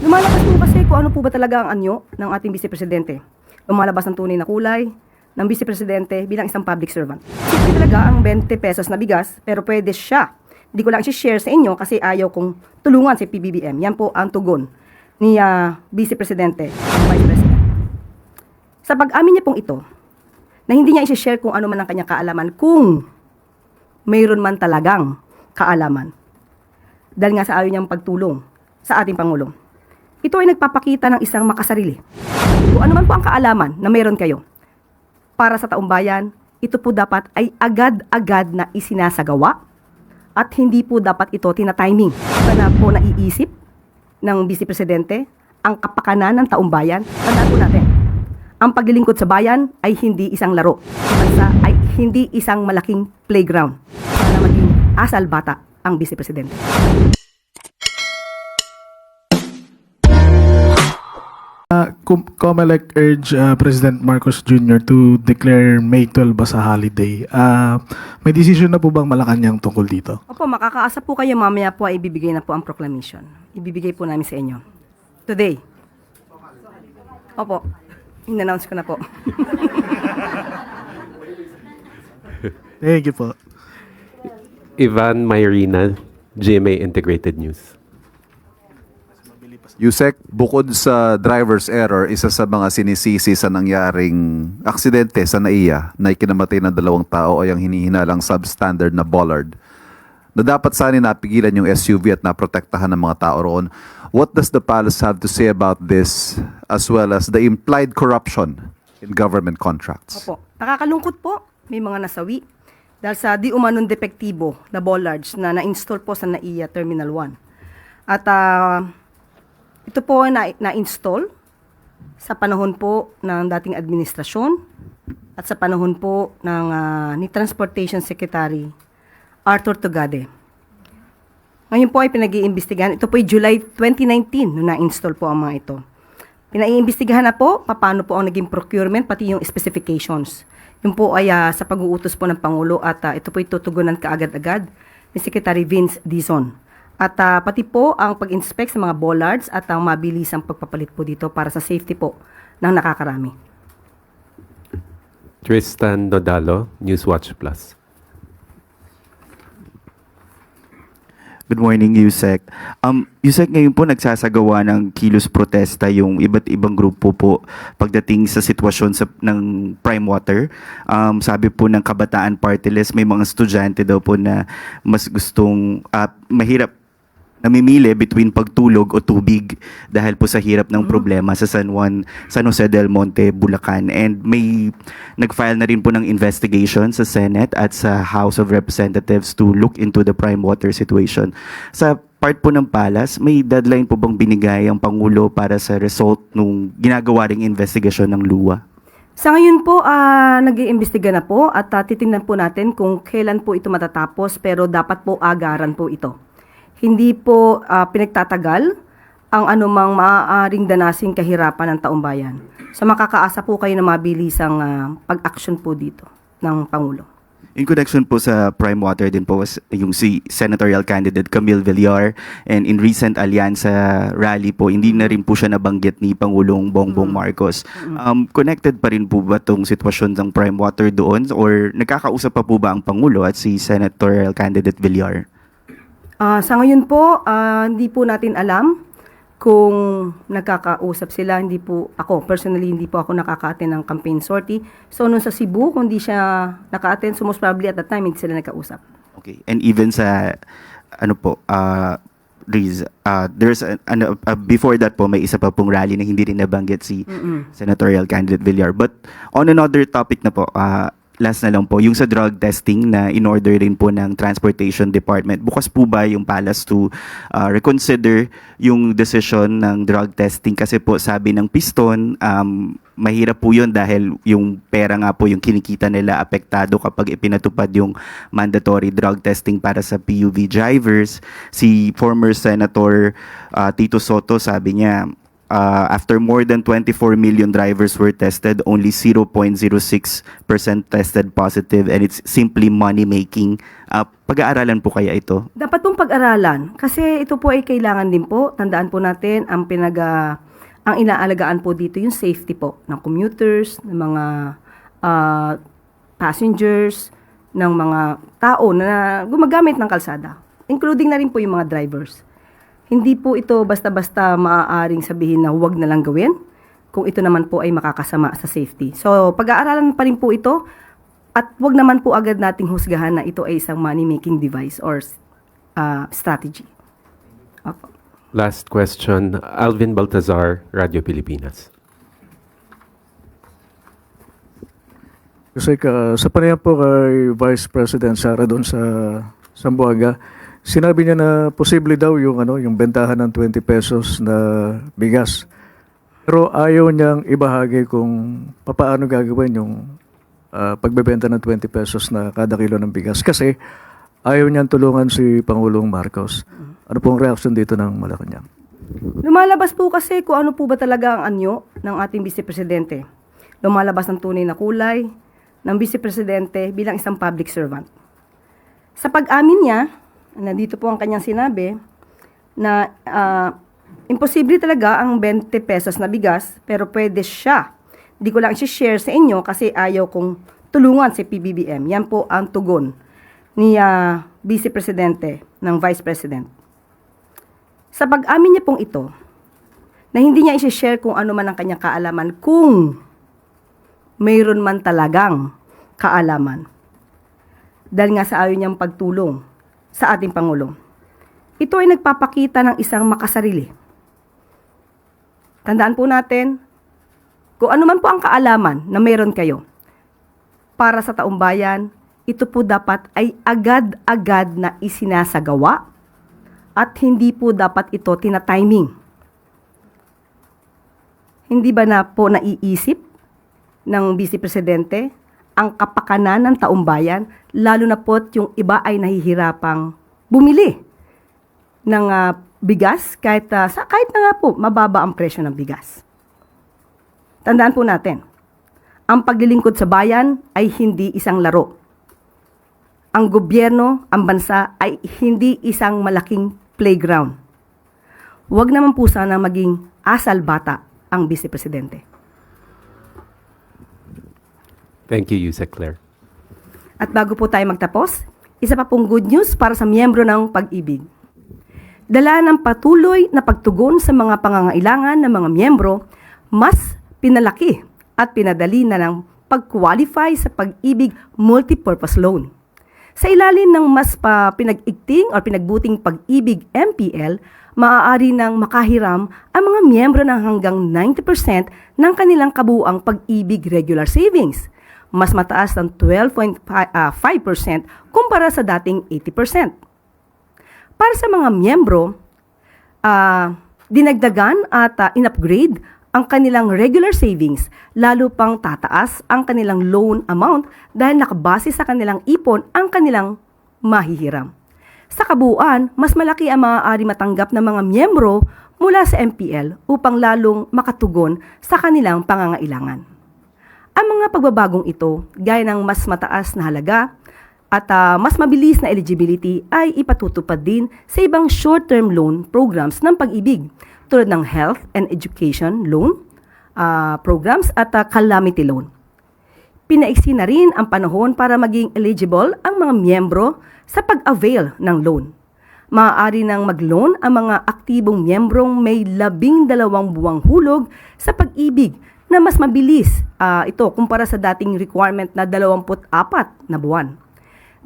Lumalabas po kasi kung ano po ba talaga ang anyo ng ating Vice Presidente. Lumalabas ang tunay na kulay ng Vice Presidente bilang isang public servant. Simple talaga ang 20 pesos na bigas, pero pwede siya. Hindi ko lang i-share sa inyo kasi ayaw kong tulungan si PBBM. Yan po ang tugon ni Vice Presidente, Vice President. Sa pag-amin niya pong ito, na hindi niya i-share kung ano man ang kanyang kaalaman, kung mayroon man talagang kaalaman. Dahil nga sa ayaw niyang pagtulong sa ating Pangulo. Ito ay nagpapakita ng isang makasarili. Kung ano man po ang kaalaman na mayroon kayo para sa taong bayan, ito po dapat ay agad-agad na isinasagawa at hindi po dapat ito tina-timing. Na po naiisip ng Vice Presidente ang kapakanan ng taong bayan. Tandaan po natin, ang paglilingkod sa bayan ay hindi isang laro. Bansa ay hindi isang malaking playground para maging asal bata ang Vice Presidente. COMELEC urge President Marcos Jr. to declare May 12 as a holiday. May decision na po bang Malacanang tungkol dito? Opo, makakaasa po kayo mamaya po ay ibibigay na po ang proclamation. Ibibigay po namin sa inyo. Today. Opo, in-announce ko na po. Thank you po. Ivan Mayrina, GMA Integrated News. Yusek, bukod sa driver's error, isa sa mga sinisisi sa nangyaring aksidente sa NAIA na ikinamatay ng 2 tao ay ang hinihinalang substandard na bollard na dapat sana napigilan yung SUV at naprotektahan ng mga tao roon. What does the palace have to say about this as well as the implied corruption in government contracts? Opo, nakakalungkot po. May mga nasawi dahil sa di umanong depektibo na bollards na na-install po sa NAIA Terminal 1. At ito po na-install sa panahon po ng dating administrasyon at sa panahon po ng ni Transportation Secretary Arthur Tugade. Ngayon po ay pinag-iimbestigahan. Ito po ay July 2019 nung na-install po ang mga ito. Pinag-iimbestigahan na po paano po ang naging procurement pati yung specifications. Yun po ay sa pag-uutos po ng Pangulo at ito po ay tutugunan kaagad-agad ni Secretary Vince Dizon. At pati po ang pag-inspect sa mga bollards at ang mabilisang pagpapalit po dito para sa safety po ng nakakarami. Tristan Nodalo, Newswatch Plus. Good morning, Yusek. Yusek, ngayon po nagsasagawa ng kilos protesta yung iba't ibang grupo po pagdating sa sitwasyon ng prime water. Sabi po ng Kabataan Party List, may mga estudyante daw po na mas gustong mahirap namimili between pagtulog o tubig dahil po sa hirap ng problema sa San Jose del Monte, Bulacan. And may nag-file na rin po ng investigation sa Senate at sa House of Representatives to look into the prime water situation. Sa part po ng Palas, may deadline po bang binigay ang Pangulo para sa result nung ginagawa ring investigasyon ng LUWA? Sa ngayon po, nag-iimbestiga na po at titingnan po natin kung kailan po ito matatapos pero dapat po agaran po ito. Hindi po pinagtatagal ang anumang maaaring danasing kahirapan ng taong bayan. So makakaasa po kayo na mabilisang pag-action po dito ng Pangulo. In connection po sa prime water din po was yung si senatorial candidate Camille Villar, and in recent alyansa rally po, hindi na rin po siya nabanggit ni Pangulong Bongbong Marcos. Connected pa rin po ba itong sitwasyon ng prime water doon or nagkakausap pa po ba ang Pangulo at si senatorial candidate Villar? Sa ngayon po, hindi po natin alam kung nagkakausap sila. Hindi po ako, personally, hindi po ako nakaka-attend ng campaign sortie. So, nung sa Cebu, kung hindi siya naka-attend, so most probably at that time, hindi sila nagkausap. Okay. And even sa, Riz, before that po, may isa pa pong rally na hindi rin nabanggit si senatorial candidate Villar. But on another topic na po, last na lang po, yung sa drug testing na in-order rin po ng Transportation Department. Bukas po ba yung Palace to reconsider yung decision ng drug testing? Kasi po sabi ng Piston, mahirap po yun dahil yung pera nga po yung kinikita nila apektado kapag ipinatupad yung mandatory drug testing para sa PUV drivers. Si former Senator Tito Soto sabi niya, after more than 24 million drivers were tested, only 0.06% tested positive, and it's simply money-making. Pag-aaralan po kaya ito? Dapat pong pag-aralan kasi ito po ay kailangan din po. Tandaan po natin ang inaalagaan po dito yung safety po ng commuters, ng mga passengers, ng mga tao na gumagamit ng kalsada, including na rin po yung mga drivers. Hindi po ito basta-basta maaaring sabihin na huwag na lang gawin kung ito naman po ay makakasama sa safety. So, pag-aaralan pa rin po ito at huwag naman po agad nating husgahan na ito ay isang money-making device or strategy. Opo. Last question, Alvin Baltazar, Radio Pilipinas. Kasi sa panayam po kay Vice President Sara doon sa Zamboanga, sinabi niya na posible daw yung bentahan ng 20 pesos na bigas. Pero ayaw niyang ibahagi kung paano gagawin yung pagbebenta ng 20 pesos na kada kilo ng bigas. Kasi ayaw niyang tulungan si Pangulong Marcos. Ano pong reaction dito ng Malacanang? Lumalabas po kasi kung ano po ba talaga ang anyo ng ating Vice Presidente. Lumalabas ang tunay na kulay ng Vice Presidente bilang isang public servant. Sa pag-amin niya, na dito po ang kanyang sinabi, na imposible talaga ang 20 pesos na bigas, pero pwede siya. Di ko lang i-share sa inyo kasi ayaw kong tulungan si PBBM. Yan po ang tugon ni Vice Presidente ng Vice President. Sa pag-amin niya pong ito, na hindi niya i-share kung ano man ang kanyang kaalaman, kung mayroon man talagang kaalaman. Dahil nga sa ayaw niyang pagtulong sa ating Pangulo. Ito ay nagpapakita ng isang makasarili. Tandaan po natin, kung ano man po ang kaalaman na mayroon kayo, para sa taong bayan, ito po dapat ay agad-agad na isinasagawa at hindi po dapat ito tina-timing. Hindi ba na po naiisip ng Vice Presidente ang kapakanan ng taong bayan, lalo na po yung iba ay nahihirapang bumili ng bigas kahit na nga po mababa ang presyo ng bigas. Tandaan po natin, ang paglilingkod sa bayan ay hindi isang laro. Ang gobyerno, ang bansa ay hindi isang malaking playground. Huwag naman po sana maging asal bata ang Vice Presidente. Thank you, Yusek Claire. At bago po tayo magtapos, isa pa pong good news para sa miyembro ng Pag-ibig. Dala ng patuloy na pagtugon sa mga pangangailangan ng mga miyembro, mas pinalaki at pinadali na ng pag-qualify sa Pag-ibig Multipurpose Loan. Sa ilalim ng mas pinag-igting o pinagbuting Pag-ibig MPL, maaari nang makahiram ang mga miyembro ng hanggang 90% ng kanilang kabuuang Pag-ibig regular savings. Mas mataas ng 12.5% kumpara sa dating 80%. Para sa mga miyembro, dinagdagan at in-upgrade ang kanilang regular savings, lalo pang tataas ang kanilang loan amount dahil nakabase sa kanilang ipon ang kanilang mahihiram. Sa kabuuan, mas malaki ang maaari matanggap ng mga miyembro mula sa MPL upang lalong makatugon sa kanilang pangangailangan. Ang mga pagbabagong ito, gaya ng mas mataas na halaga at mas mabilis na eligibility ay ipatutupad din sa ibang short-term loan programs ng Pag-ibig tulad ng health and education loan programs at calamity loan. Pinaiksi na rin ang panahon para maging eligible ang mga miyembro sa pag-avail ng loan. Maaari nang mag-loan ang mga aktibong miyembrong may 12 buwang hulog sa Pag-ibig na mas mabilis ito kumpara sa dating requirement na 24 na buwan.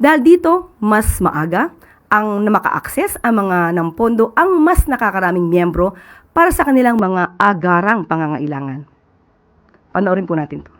Dahil dito, mas maaga ang maka-access ang mga ng pondo ang mas nakakaraming miyembro para sa kanilang mga agarang pangangailangan. Panoorin po natin to.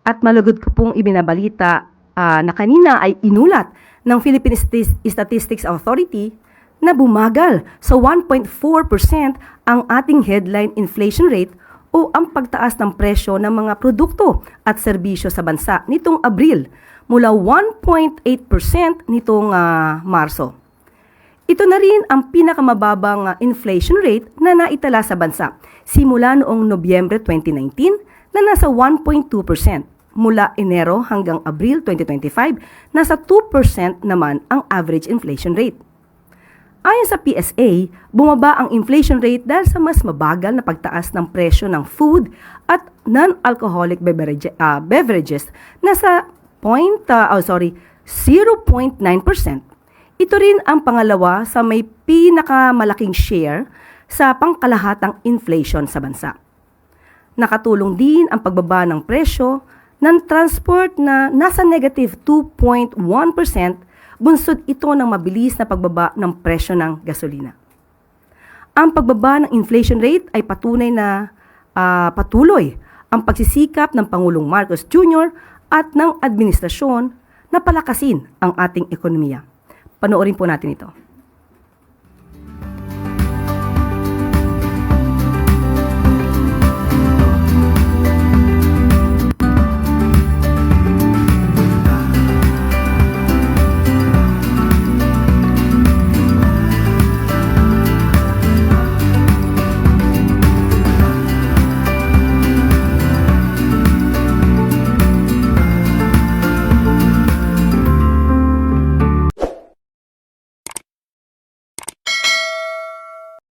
At malugod ko pong ibinabalita na kanina ay inulat ng Philippine Statistics Authority na bumagal sa 1.4% ang ating headline inflation rate o ang pagtaas ng presyo ng mga produkto at serbisyo sa bansa nitong Abril mula 1.8% nitong Marso. Ito na rin ang pinakamababang inflation rate na naitala sa bansa simula noong Nobyembre 2019 na nasa 1.2%. Mula Enero hanggang Abril 2025, nasa 2% naman ang average inflation rate. Ayon sa PSA, bumaba ang inflation rate dahil sa mas mabagal na pagtaas ng presyo ng food at non-alcoholic beverages na sa 0.9%. Ito rin ang pangalawa sa may pinakamalaking share sa pangkalahatang inflation sa bansa. Nakatulong din ang pagbaba ng presyo ng transport na nasa negative 2.1%, bunsod ito ng mabilis na pagbaba ng presyo ng gasolina. Ang pagbaba ng inflation rate ay patunay na patuloy ang pagsisikap ng Pangulong Marcos Jr. at ng administrasyon na palakasin ang ating ekonomiya. Panoorin po natin ito.